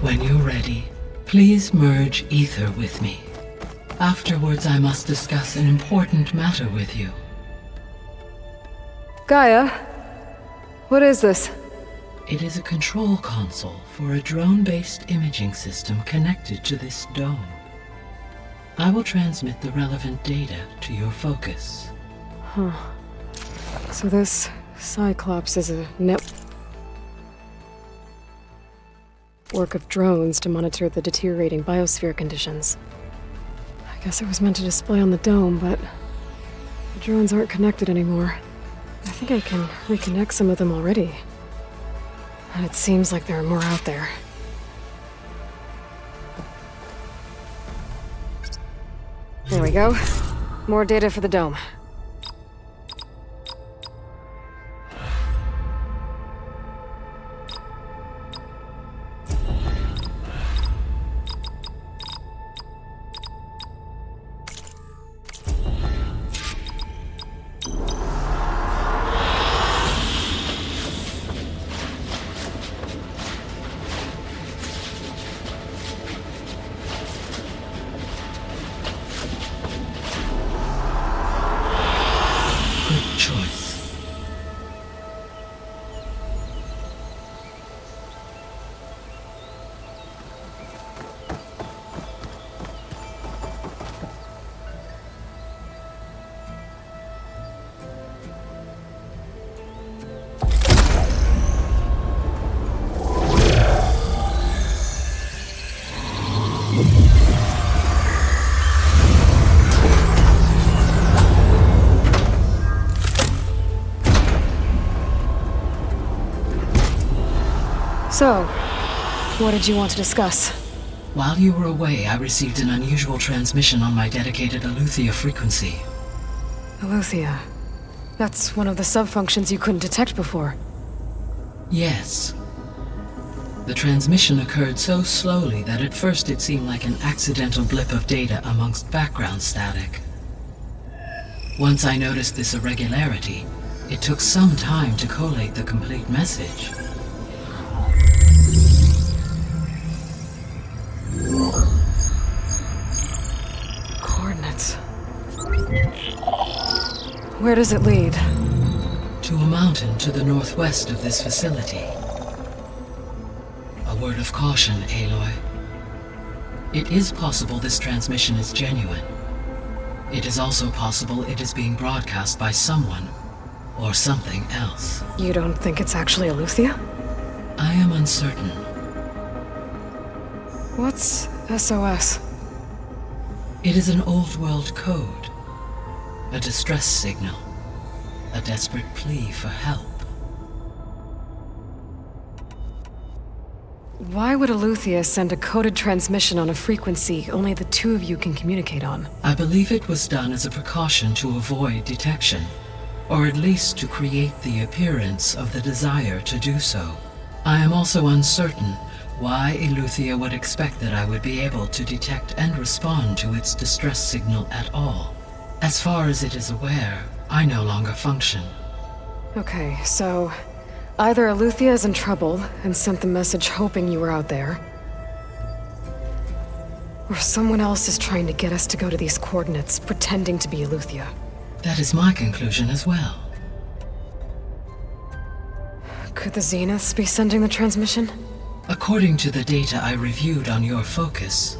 When you're ready, please merge ether with me. Afterwards, I must discuss an important matter with you. Gaia? What is this? It is a control console for a drone-based imaging system connected to this dome. I will transmit the relevant data to your focus. Huh. So this Cyclops is a network of drones to monitor the deteriorating biosphere conditions. I guess it was meant to display on the dome, but the drones aren't connected anymore. I think I can reconnect some of them already. And it seems like there are more out there. There we go. More data for the dome. Choice. So, what did you want to discuss? While you were away, I received an unusual transmission on my dedicated Eleuthia frequency. Eleuthia. That's one of the sub-functions you couldn't detect before. Yes. The transmission occurred so slowly that at first it seemed like an accidental blip of data amongst background static. Once I noticed this irregularity, it took some time to collate the complete message. Coordinates. Where does it lead? To a mountain to the northwest of this facility. A word of caution, Aloy. It is possible this transmission is genuine. It is also possible it is being broadcast by someone or something else. You don't think it's actually Eleuthia? I am uncertain. What's SOS? It is an old world code. A distress signal. A desperate plea for help. Why would Eleuthia send a coded transmission on a frequency only the two of you can communicate on? I believe it was done as a precaution to avoid detection, or at least to create the appearance of the desire to do so. I am also uncertain why Eleuthia would expect that I would be able to detect and respond to its distress signal at all. As far as it is aware, I no longer function. Okay, so either Eleuthia is in trouble and sent the message hoping you were out there, or someone else is trying to get us to go to these coordinates pretending to be Eleuthia. That is my conclusion as well. Could the Zeniths be sending the transmission? According to the data I reviewed on your focus,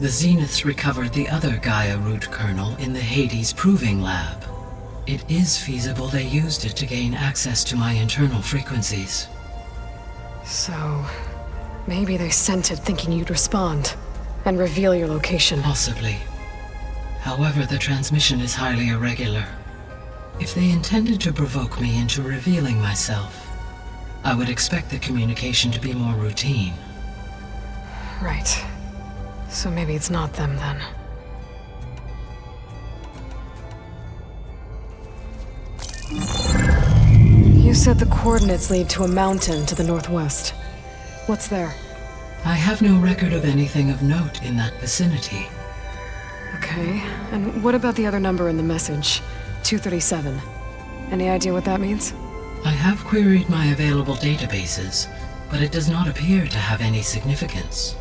the Zeniths recovered the other Gaia root kernel in the Hades Proving Lab. It is feasible they used it to gain access to my internal frequencies. So, maybe they sent it thinking you'd respond and reveal your location. Possibly. However, the transmission is highly irregular. If they intended to provoke me into revealing myself, I would expect the communication to be more routine. Right. So maybe it's not them then. You said the coordinates lead to a mountain to the northwest. What's there? I have no record of anything of note in that vicinity. Okay, and what about the other number in the message? 237. Any idea what that means? I have queried my available databases, but it does not appear to have any significance.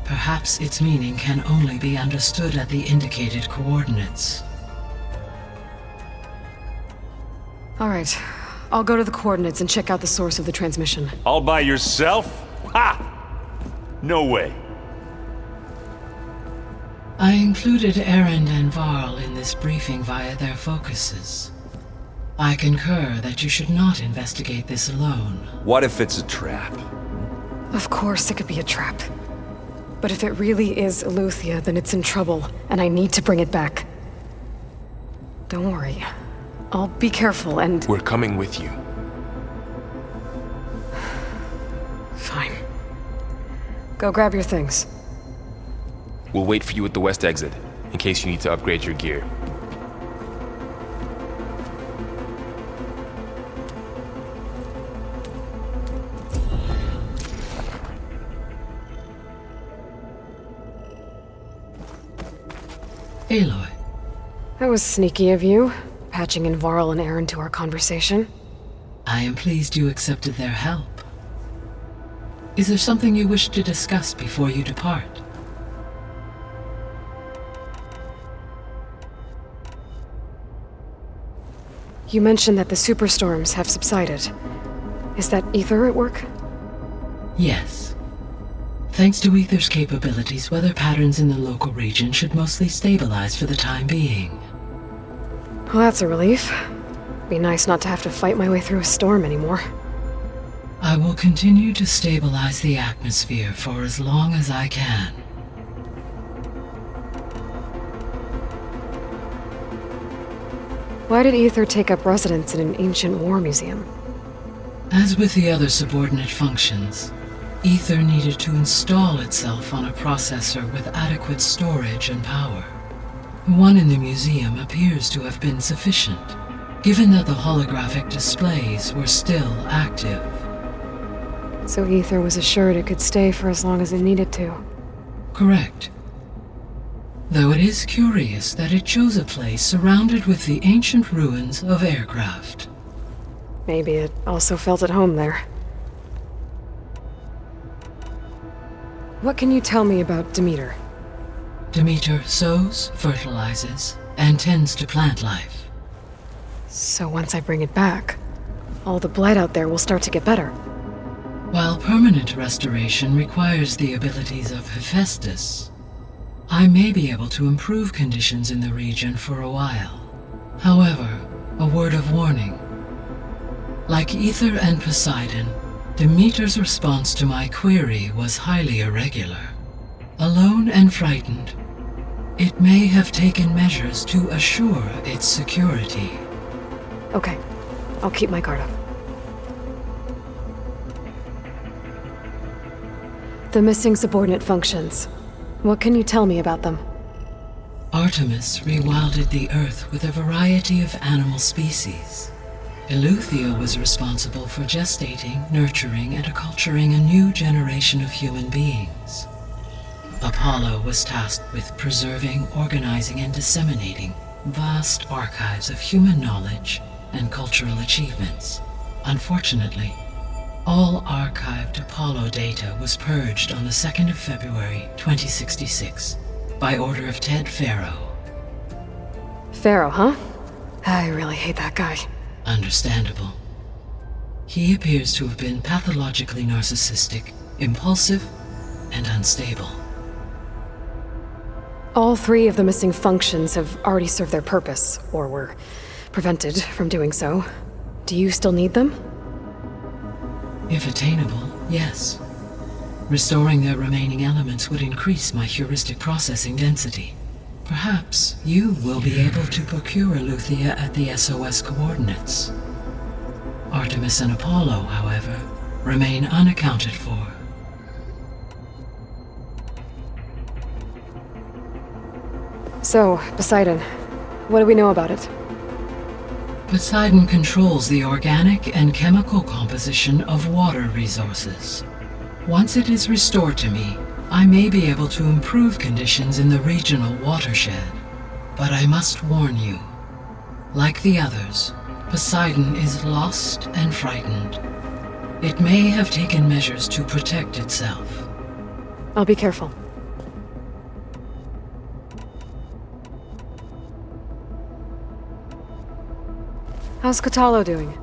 Perhaps its meaning can only be understood at the indicated coordinates. All right. I'll go to the coordinates and check out the source of the transmission. All by yourself? Ha! No way. I included Erend and Varl in this briefing via their focuses. I concur that you should not investigate this alone. What if it's a trap? Of course it could be a trap. But if it really is Eleuthia, then it's in trouble, and I need to bring it back. Don't worry. I'll be careful and... We're coming with you. Fine. Go grab your things. We'll wait for you at the west exit, in case you need to upgrade your gear. Aloy. That was sneaky of you, patching in Varl and Aaron to our conversation. I am pleased you accepted their help. Is there something you wish to discuss before you depart? You mentioned that the superstorms have subsided. Is that Ether at work? Yes. Thanks to Ether's capabilities, weather patterns in the local region should mostly stabilize for the time being. Well, that's a relief. Be nice not to have to fight my way through a storm anymore. I will continue to stabilize the atmosphere for as long as I can. Why did Ether take up residence in an ancient war museum? As with the other subordinate functions, Ether needed to install itself on a processor with adequate storage and power. One in the museum appears to have been sufficient, given that the holographic displays were still active. So Ether was assured it could stay for as long as it needed to. Correct. Though it is curious that it chose a place surrounded with the ancient ruins of aircraft. Maybe it also felt at home there. What can you tell me about Demeter? Demeter sows, fertilizes, and tends to plant life. So once I bring it back, all the blight out there will start to get better. While permanent restoration requires the abilities of Hephaestus, I may be able to improve conditions in the region for a while. However, a word of warning. Like Ether and Poseidon, Demeter's response to my query was highly irregular. Alone and frightened, it may have taken measures to assure its security. Okay, I'll keep my guard up. The missing subordinate functions. What can you tell me about them? Artemis rewilded the Earth with a variety of animal species. Eleuthia was responsible for gestating, nurturing, and acculturating a new generation of human beings. Apollo was tasked with preserving, organizing, and disseminating vast archives of human knowledge and cultural achievements. Unfortunately, all archived Apollo data was purged on the 2nd of February, 2066, by order of Ted Farrow. Pharaoh, huh? I really hate that guy. Understandable. He appears to have been pathologically narcissistic, impulsive, and unstable. All three of the missing functions have already served their purpose, or were prevented from doing so. Do you still need them? If attainable, yes. Restoring their remaining elements would increase my heuristic processing density. Perhaps you will be able to procure Eleuthia at the SOS coordinates. Artemis and Apollo, however, remain unaccounted for. So, Poseidon, what do we know about it? Poseidon controls the organic and chemical composition of water resources. Once it is restored to me, I may be able to improve conditions in the regional watershed. But I must warn you, like the others, Poseidon is lost and frightened. It may have taken measures to protect itself. I'll be careful. How's Katalo doing?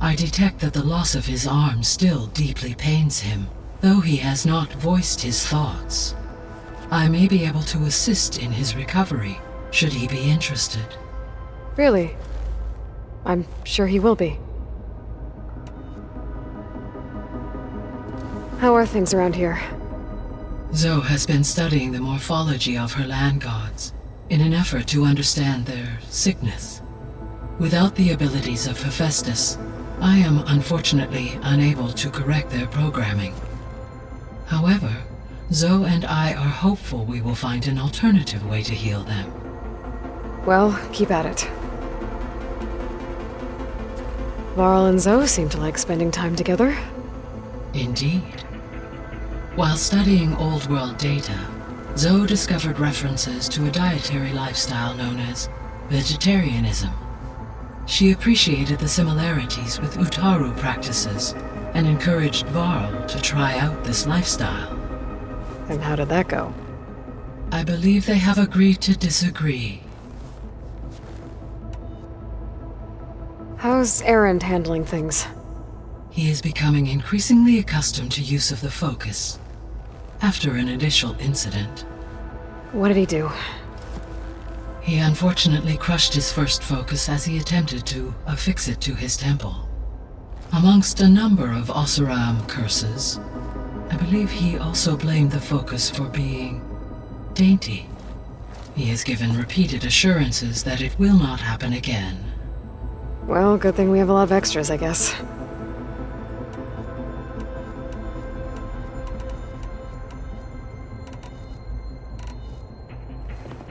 I detect that the loss of his arm still deeply pains him, though he has not voiced his thoughts. I may be able to assist in his recovery, should he be interested. Really? I'm sure he will be. How are things around here? Zoe has been studying the morphology of her land gods in an effort to understand their sickness. Without the abilities of Hephaestus, I am unfortunately unable to correct their programming. However, Zoe and I are hopeful we will find an alternative way to heal them. Well, keep at it. Varl and Zoe seem to like spending time together. Indeed. While studying Old World data, Zoe discovered references to a dietary lifestyle known as vegetarianism. She appreciated the similarities with Utaru practices and encouraged Varl to try out this lifestyle. And how did that go? I believe they have agreed to disagree. How's Erend handling things? He is becoming increasingly accustomed to use of the focus, after an initial incident. What did he do? He unfortunately crushed his first focus as he attempted to affix it to his temple. Amongst a number of Oseram curses, I believe he also blamed the focus for being dainty. He has given repeated assurances that it will not happen again. Well, good thing we have a lot of extras, I guess.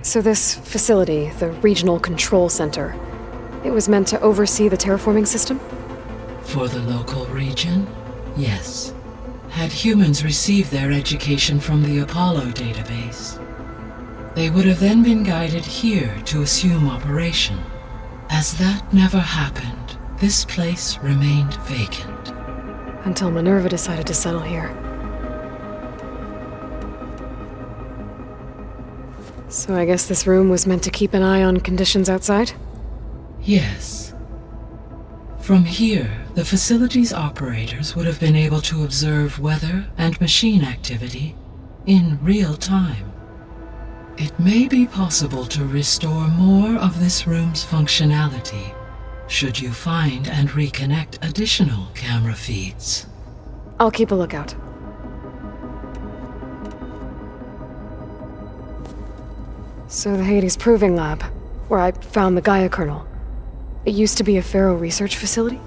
So this facility, the Regional Control Center, it was meant to oversee the terraforming system? For the local region, yes. Had humans received their education from the Apollo database, they would have then been guided here to assume operation. As that never happened, this place remained vacant. Until Minerva decided to settle here. So I guess this room was meant to keep an eye on conditions outside? Yes. From here, the facility's operators would have been able to observe weather and machine activity in real time. It may be possible to restore more of this room's functionality, should you find and reconnect additional camera feeds. I'll keep a lookout. So the Hades Proving Lab, where I found the Gaia kernel, it used to be a Pharaoh research facility?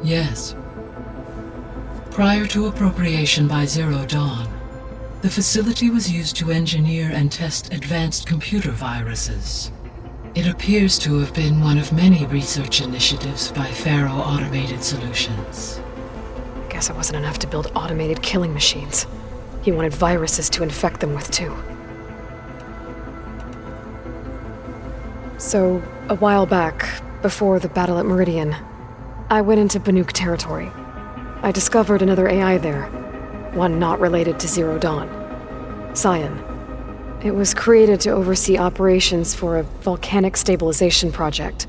Yes. Prior to appropriation by Zero Dawn, the facility was used to engineer and test advanced computer viruses. It appears to have been one of many research initiatives by Pharaoh Automated Solutions. Guess it wasn't enough to build automated killing machines. He wanted viruses to infect them with too. So, a while back, before the battle at Meridian, I went into Banuk territory. I discovered another AI there, one not related to Zero Dawn. Cyan. It was created to oversee operations for a volcanic stabilization project,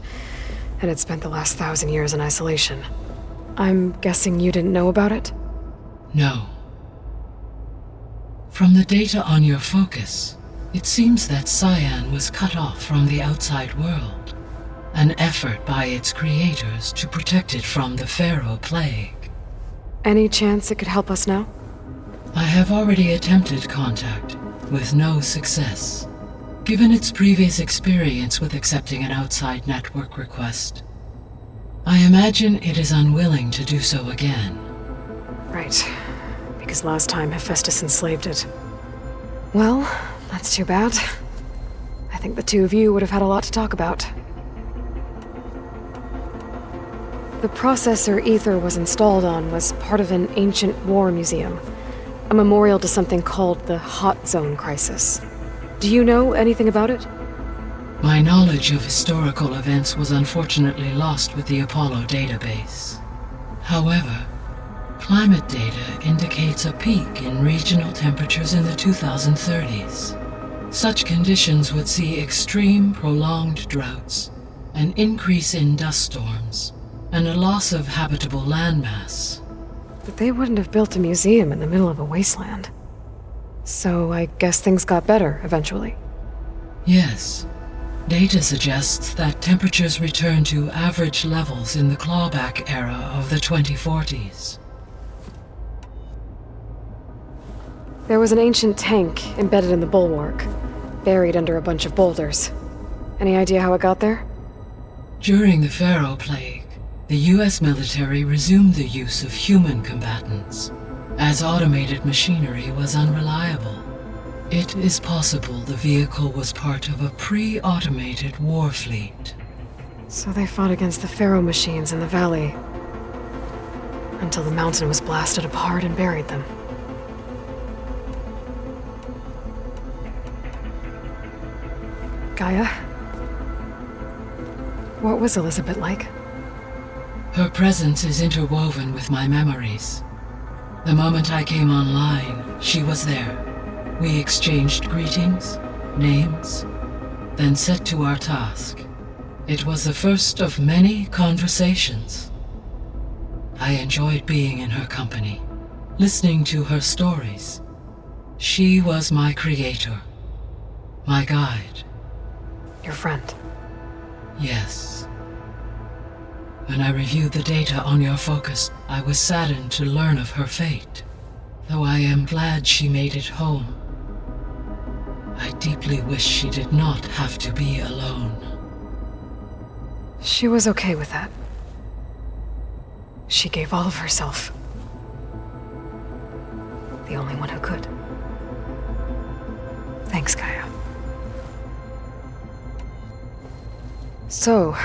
and had spent the last 1,000 years in isolation. I'm guessing you didn't know about it? No. From the data on your focus, it seems that Cyan was cut off from the outside world, an effort by its creators to protect it from the Pharaoh plague. Any chance it could help us now? I have already attempted contact, with no success, given its previous experience with accepting an outside network request. I imagine it is unwilling to do so again. Right. Because last time Hephaestus enslaved it. Well, that's too bad. I think the two of you would have had a lot to talk about. The processor Ether was installed on was part of an ancient war museum, a memorial to something called the Hot Zone Crisis. Do you know anything about it? My knowledge of historical events was unfortunately lost with the Apollo database. However, climate data indicates a peak in regional temperatures in the 2030s. Such conditions would see extreme prolonged droughts, an increase in dust storms, and a loss of habitable landmass. But they wouldn't have built a museum in the middle of a wasteland. So I guess things got better eventually. Yes. Data suggests that temperatures returned to average levels in the clawback era of the 2040s. There was an ancient tank embedded in the bulwark, buried under a bunch of boulders. Any idea how it got there? During the Pharaoh Plague, the US military resumed the use of human combatants, as automated machinery was unreliable. It is possible the vehicle was part of a pre-automated war fleet. So they fought against the Pharaoh machines in the valley, until the mountain was blasted apart and buried them. Gaia? What was Elizabeth like? Her presence is interwoven with my memories. The moment I came online, she was there. We exchanged greetings, names, then set to our task. It was the first of many conversations. I enjoyed being in her company, listening to her stories. She was my creator, my guide. Your friend. Yes. When I reviewed the data on your focus, I was saddened to learn of her fate, though I am glad she made it home. I deeply wish she did not have to be alone. She was okay with that. She gave all of herself. The only one who could. Thanks, Gaia. So,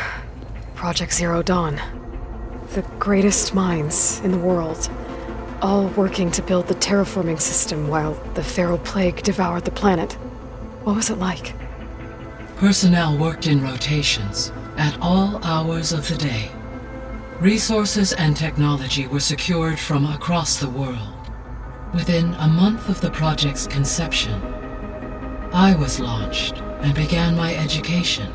Project Zero Dawn. The greatest minds in the world, all working to build the terraforming system while the Pharaoh Plague devoured the planet. What was it like? Personnel worked in rotations, at all hours of the day. Resources and technology were secured from across the world. Within a month of the project's conception, I was launched and began my education.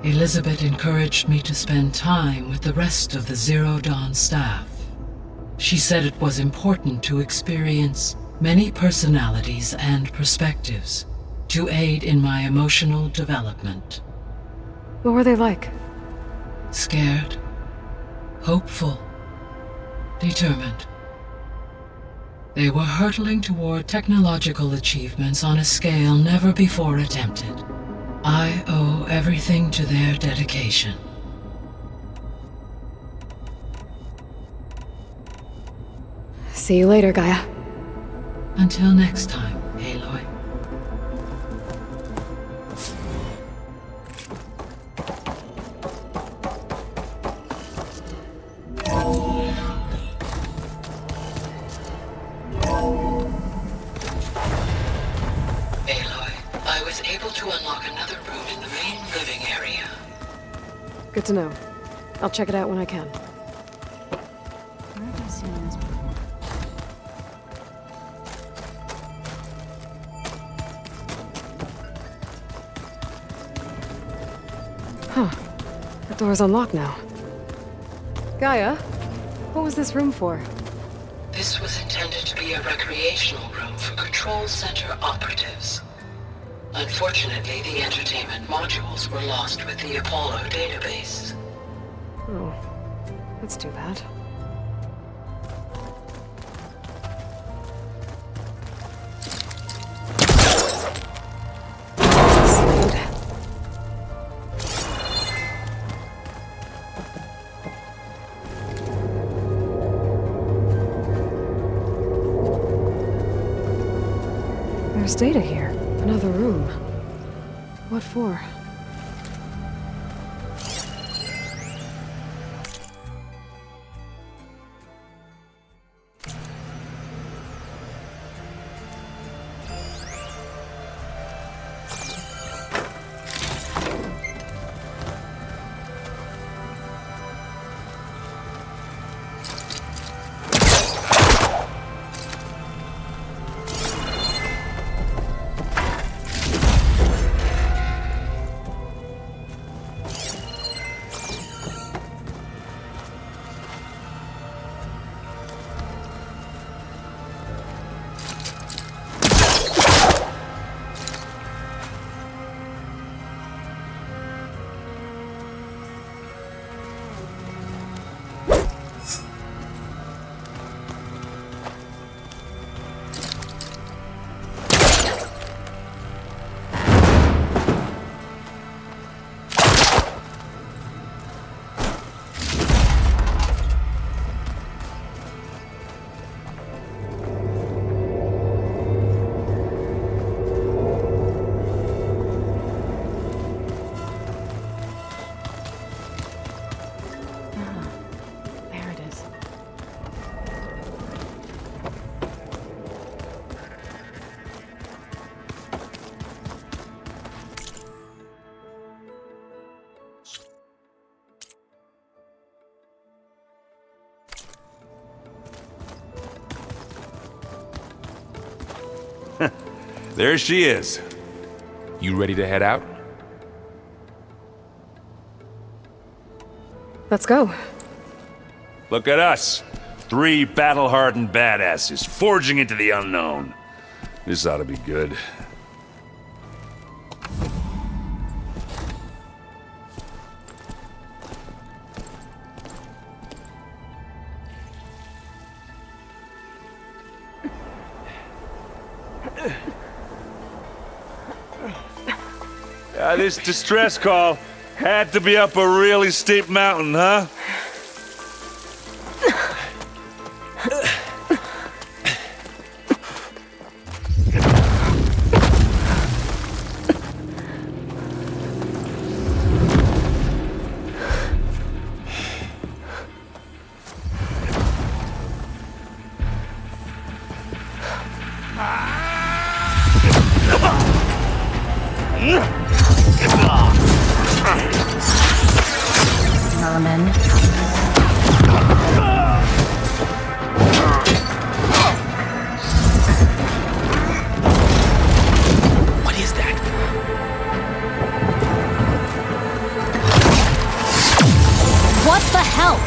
Elizabeth encouraged me to spend time with the rest of the Zero Dawn staff. She said it was important to experience many personalities and perspectives to aid in my emotional development. What were they like? Scared, hopeful, determined. They were hurtling toward technological achievements on a scale never before attempted. I owe everything to their dedication. See you later, Gaia. Until next time, Aloy. I was able to unlock another room in the main living area. Good to know. I'll check it out when I can. Where have I seen this before? Huh. The door's unlocked now. Gaia, what was this room for? This was intended to be a recreational room for Control Center operatives. Unfortunately, the entertainment modules were lost with the Apollo database. Oh, that's too bad. There's data here. Another room. What for? There she is. You ready to head out? Let's go. Look at us. 3 battle-hardened badasses forging into the unknown. This ought to be good. This distress call had to be up a really steep mountain, huh? Merman. What is that? What the hell?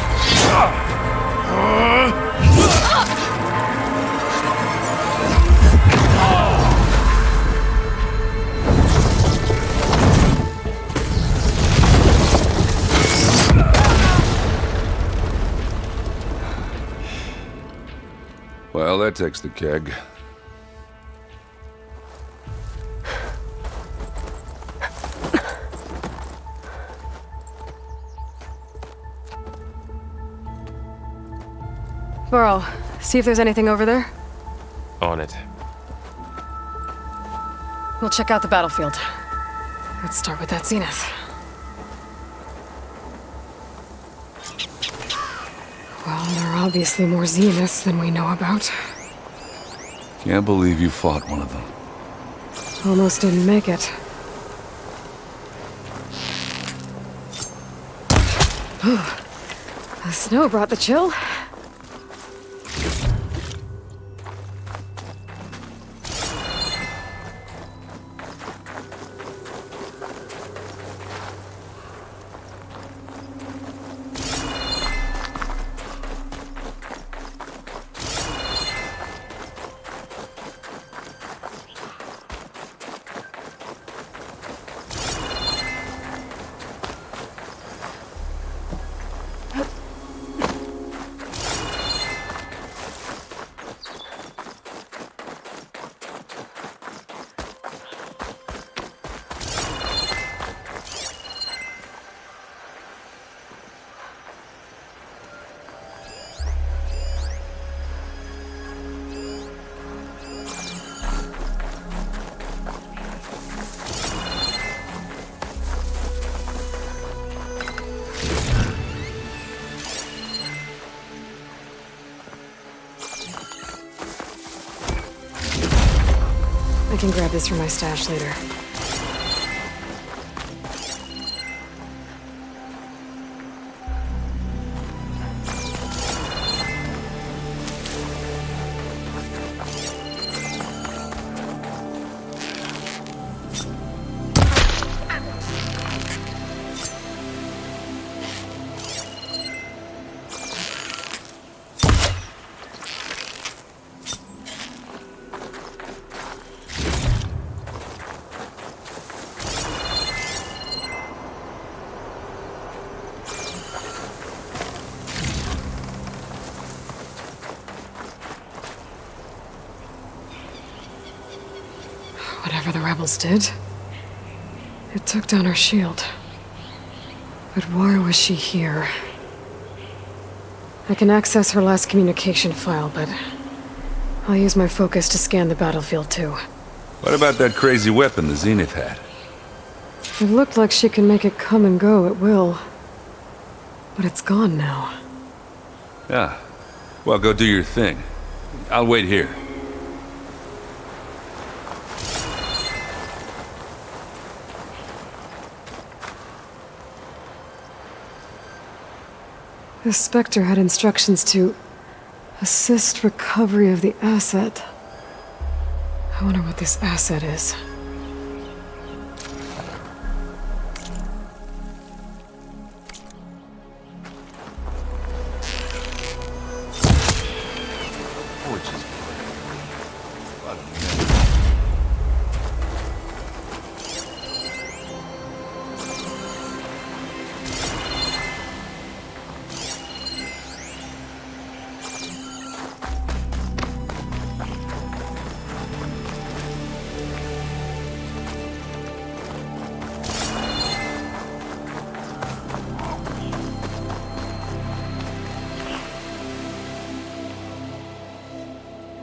Well, that takes the keg. Burl, see if there's anything over there. On it. We'll check out the battlefield. Let's start with that zenith. Well, there are obviously more zeniths than we know about. Can't believe you fought one of them. Almost didn't make it. The snow brought the chill. I can grab this from my stash later. Whatever the rebels did, it took down her shield. But why was she here? I can access her last communication file, but I'll use my focus to scan the battlefield too. What about that crazy weapon the Zenith had? It looked like she can make it come and go at will. But it's gone now. Yeah. Well, go do your thing. I'll wait here. The Spectre had instructions to assist recovery of the asset. I wonder what this asset is.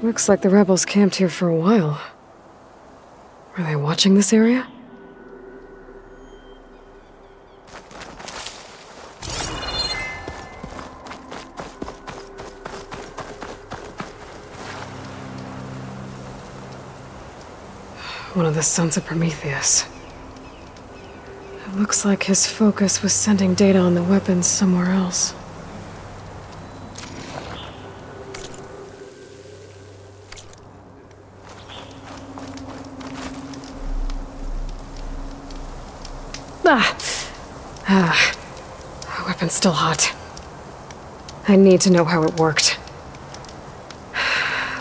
Looks like the rebels camped here for a while. Were they watching this area? One of the sons of Prometheus. It looks like his focus was sending data on the weapons somewhere else. The weapon's still hot. I need to know how it worked.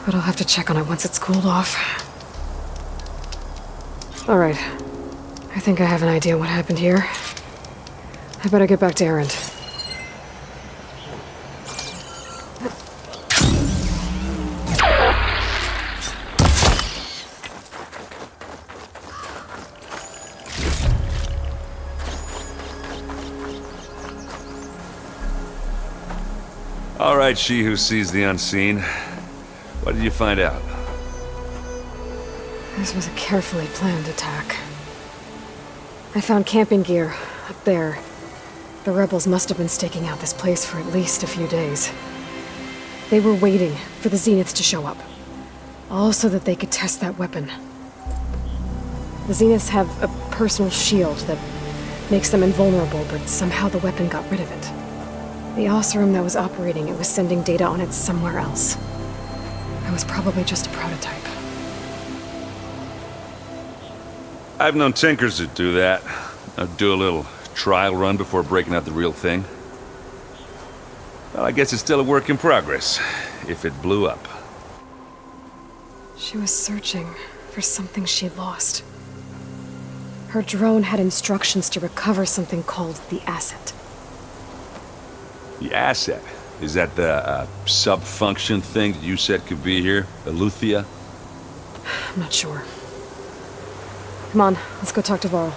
But I'll have to check on it once it's cooled off. Alright. I think I have an idea what happened here. I better get back to Erend. All right, she who sees the unseen. What did you find out? This was a carefully planned attack. I found camping gear up there. The rebels must have been staking out this place for at least a few days. They were waiting for the Zeniths to show up. All so that they could test that weapon. The Zeniths have a personal shield that makes them invulnerable, but somehow the weapon got rid of it. The Oseram that was operating it was sending data on it somewhere else. It was probably just a prototype. I've known tinkers that do that. I'd do a little trial run before breaking out the real thing. Well, I guess it's still a work in progress, if it blew up. She was searching for something she lost. Her drone had instructions to recover something called the asset. The asset? Is that the sub-function thing that you said could be here? Eleuthia? I'm not sure. Come on, let's go talk to Varl.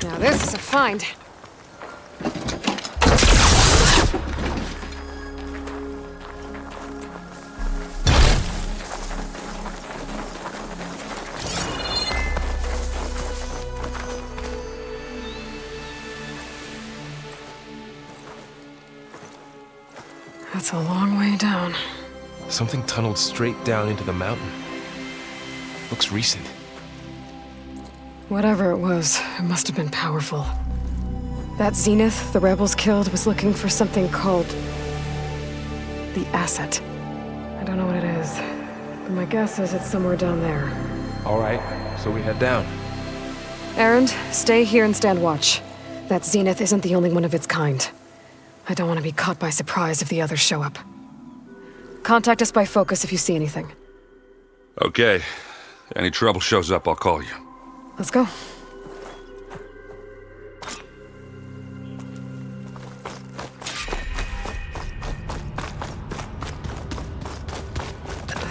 Now this is a find. That's a long way down. Something tunneled straight down into the mountain. Looks recent. Whatever it was, it must have been powerful. That Zenith the rebels killed was looking for something called the asset. I don't know what it is, but my guess is it's somewhere down there. All right, so we head down. Erend, stay here and stand watch. That Zenith isn't the only one of its kind. I don't want to be caught by surprise if the others show up. Contact us by focus if you see anything. Okay. Any trouble shows up, I'll call you. Let's go.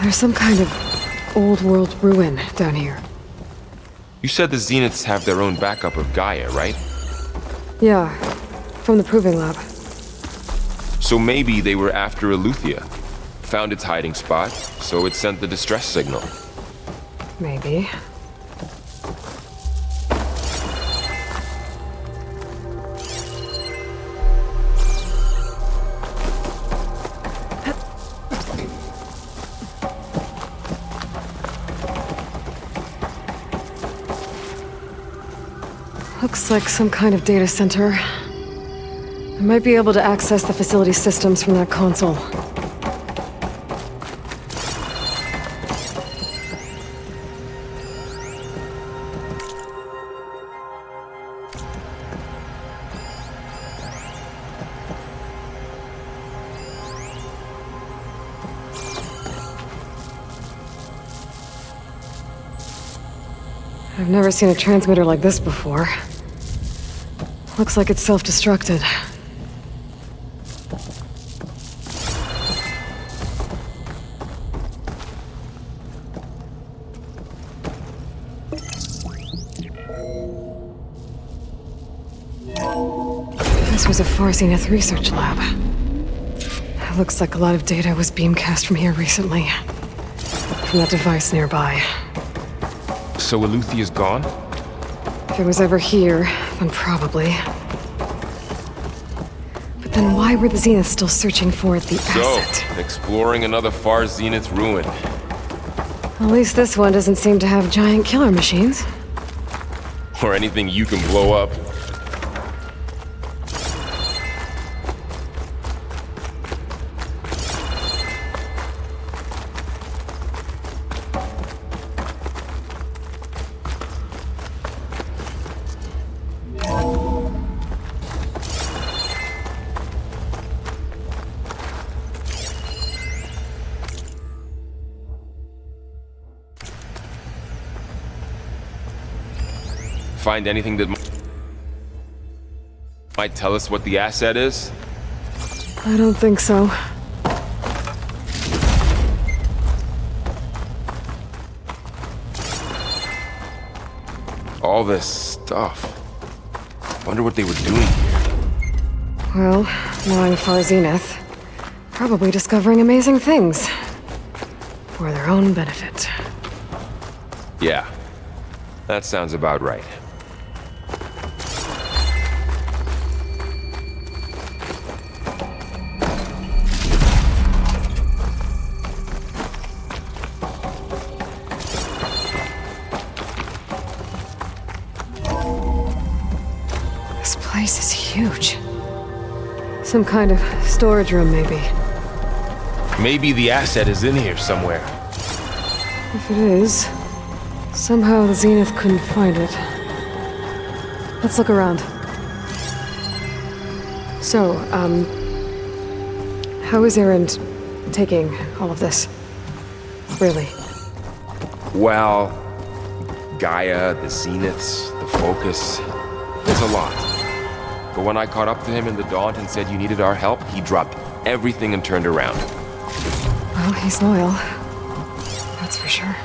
There's some kind of old-world ruin down here. You said the Zeniths have their own backup of Gaia, right? Yeah, from the Proving Lab. So maybe they were after Eleuthia. Found its hiding spot, so it sent the distress signal. maybe. Looks like some kind of data center. I might be able to access the facility systems from that console. I've never seen a transmitter like this before. Looks like it's self-destructed. This was a Far Zenith research lab. It looks like a lot of data was beamcast from here recently. From that device nearby. So Eleuthea's gone? If it was ever here, then probably. But then why were the Zeniths still searching for the asset? So, exploring another Far Zenith ruin. At least this one doesn't seem to have giant killer machines. Or anything you can blow up. Find anything that might tell us what the asset is? I don't think so. All this stuff. Wonder what they were doing here. Well, knowing Far Zenith, probably discovering amazing things. For their own benefit. Yeah, that sounds about right. This place is huge. Some kind of storage room, maybe. Maybe the asset is in here somewhere. If it is, somehow the Zenith couldn't find it. Let's look around. So, how is Erend taking all of this? Really? Well, Gaia, the Zeniths, the Focus. It's a lot. But when I caught up to him in the Daunt and said you needed our help, he dropped everything and turned around. Well, he's loyal. That's for sure.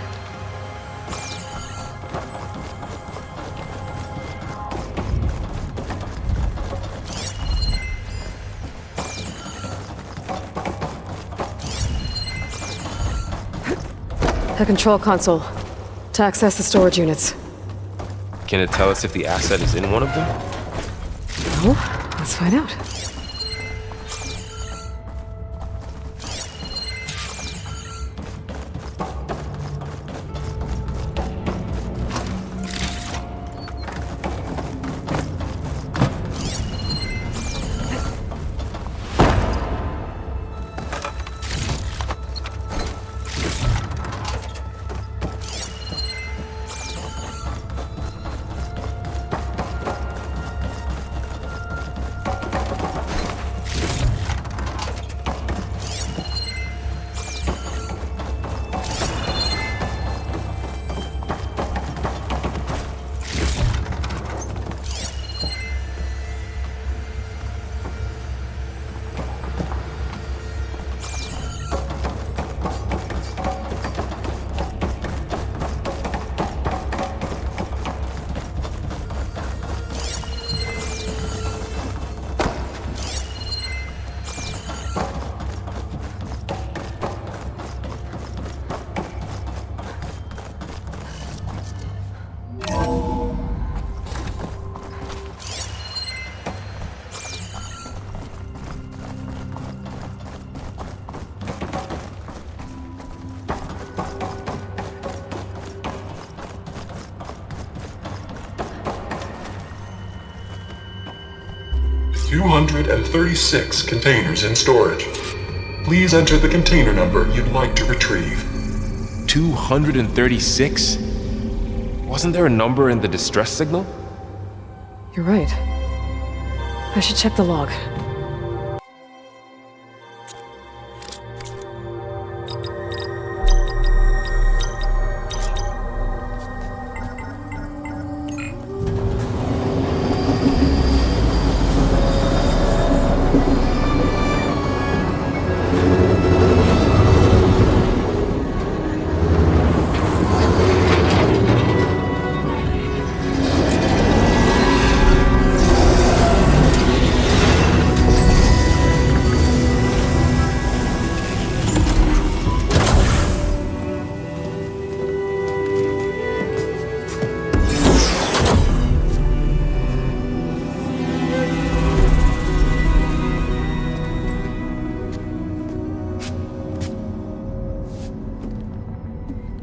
The control console. To access the storage units. Can it tell us if the asset is in one of them? No? Let's find out. 236 containers in storage. Please enter the container number you'd like to retrieve. 236? Wasn't there a number in the distress signal? You're right. I should check the log.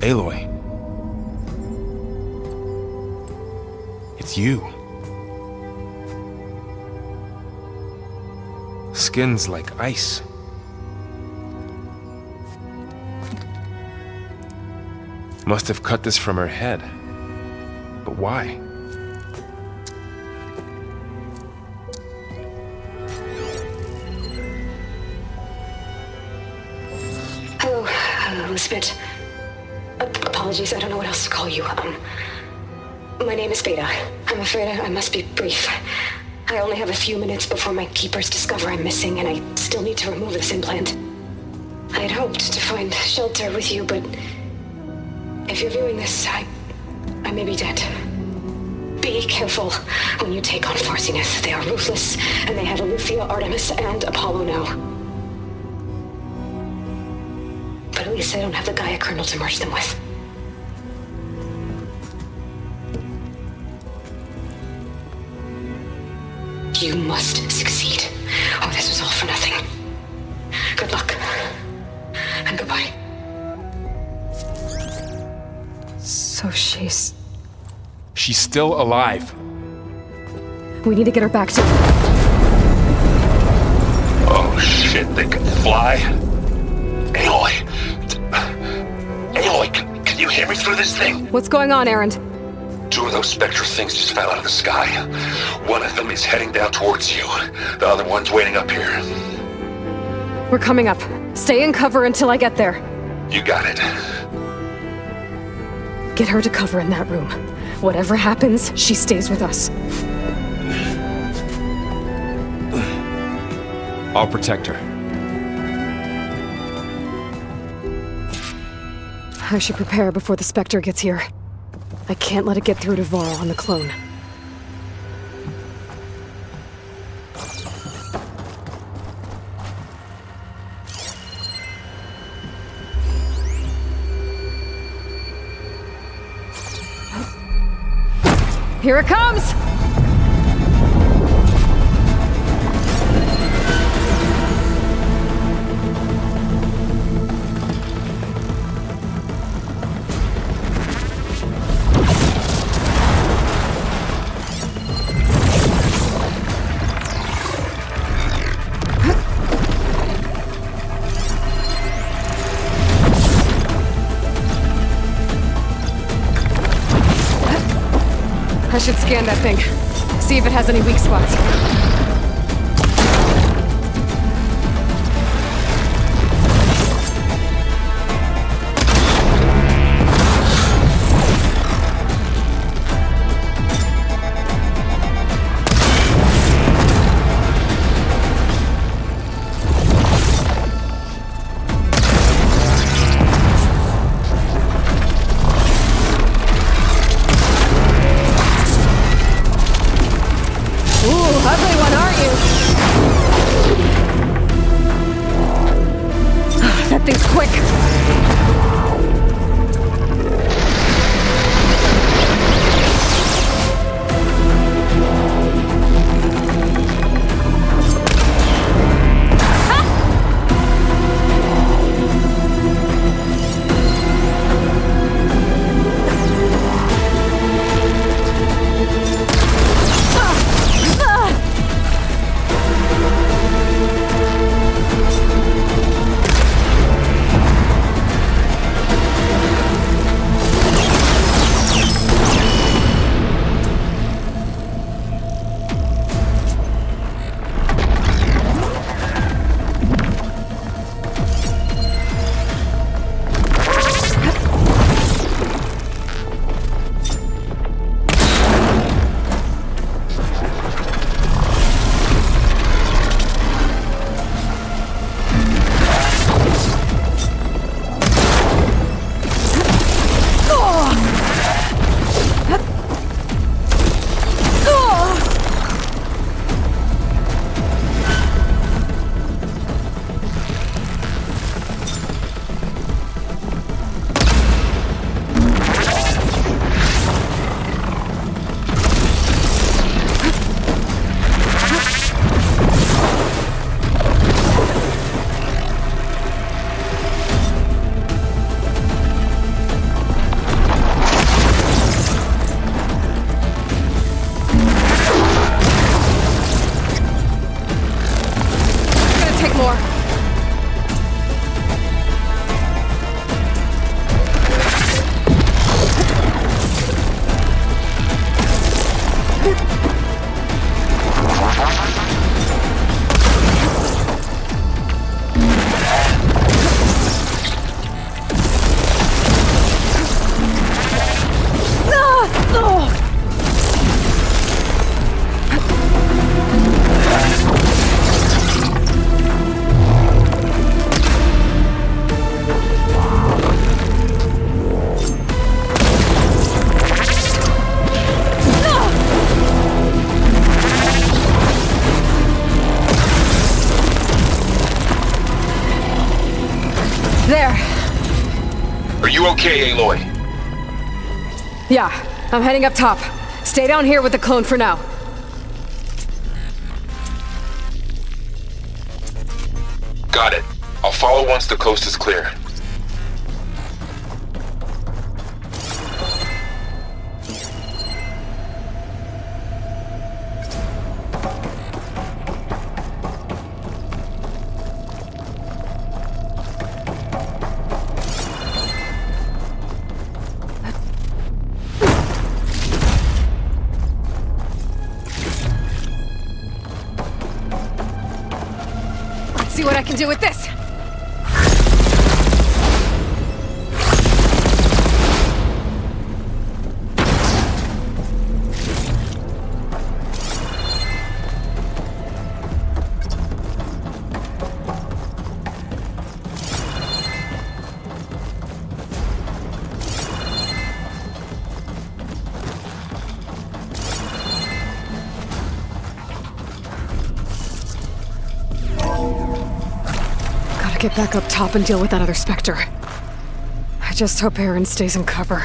Aloy. It's you. Skin's like ice. Must have cut this from her head. But why? Hello, Elizabeth. Apologies, I don't know what else to call you. My name is Beta. I'm afraid I must be brief. I only have a few minutes before my keepers discover I'm missing, and I still need to remove this implant. I had hoped to find shelter with you, but if you're viewing this, I may be dead. Be careful when you take on Farsiness. They are ruthless, and they have Eleuthia, Artemis, and Apollo now. But at least I don't have the Gaia kernel to merge them with. You must succeed, or this was all for nothing. Good luck, and goodbye. So she's still alive. We need to get her back to... Oh shit, they can fly? Aloy! Aloy, can you hear me through this thing? What's going on, Erend? Two of those spectral things just fell out of the sky. One of them is heading down towards you. The other one's waiting up here. We're coming up. Stay in cover until I get there. You got it. Get her to cover in that room. Whatever happens, she stays with us. I'll protect her. I should prepare before the Spectre gets here. I can't let it get through to Varl on the clone. Here it comes! I should scan that thing. See if it has any weak spots. Ugly one, You okay, Aloy? Yeah, I'm heading up top. Stay down here with the clone for now. Got it. I'll follow once the coast is clear. See what I can do with this! Get back up top and deal with that other Spectre. I just hope Aaron stays in cover.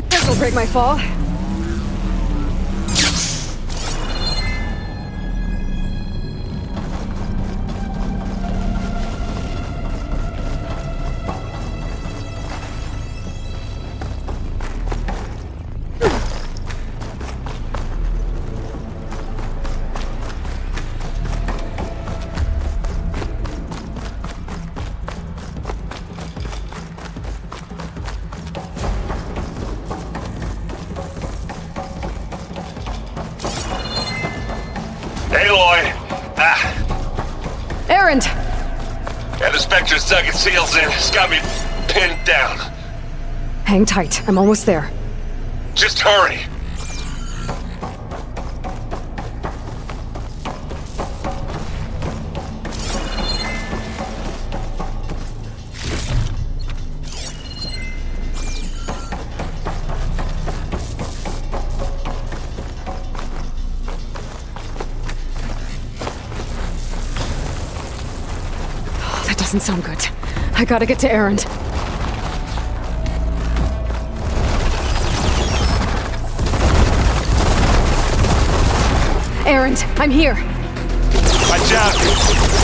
This'll break my fall. Aloy! Errand! And the Spectre's dug its heels in. It's got me pinned down. Hang tight, I'm almost there. Just hurry. That doesn't sound good. I gotta get to Errand. Errand, I'm here. Watch out!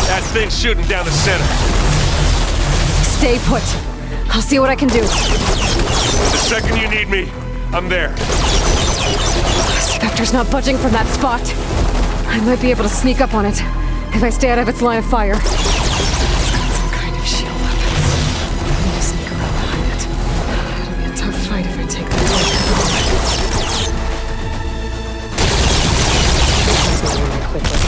That thing's shooting down the center. Stay put. I'll see what I can do. The second you need me, I'm there. Spectre's not budging from that spot. I might be able to sneak up on it if I stay out of its line of fire. It's got some kind of shield up. I need to sneak around behind it. It'll be a tough fight if I take that away. It's moving really quickly.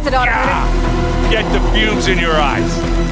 blasted, operator! Get the fumes in your eyes.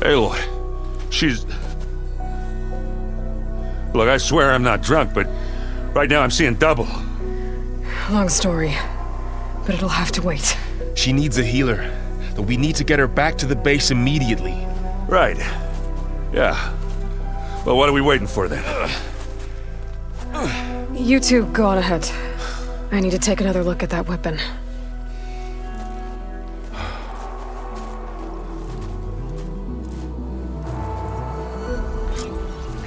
Aloy, she's... Look, I swear I'm not drunk, but right now I'm seeing double. Long story, but it'll have to wait. She needs a healer, but we need to get her back to the base immediately. Right. Yeah. Well, what are we waiting for then? You two go on ahead. I need to take another look at that weapon.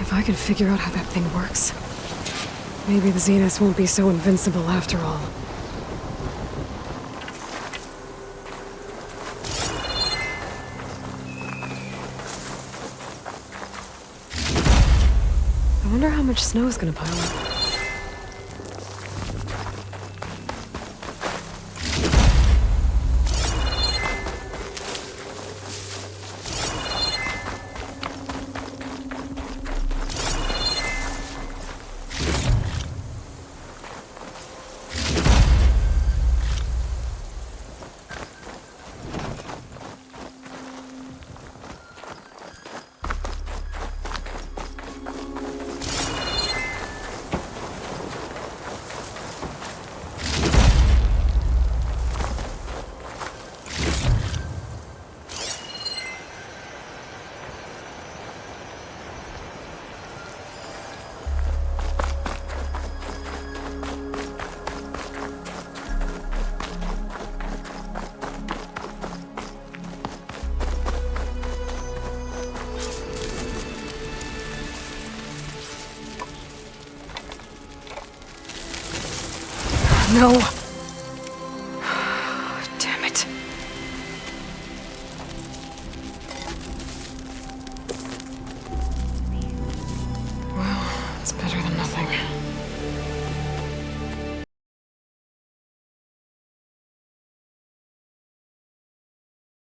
If I can figure out how that thing works, maybe the Zeniths won't be so invincible after all. I wonder how much snow is gonna pile up. No.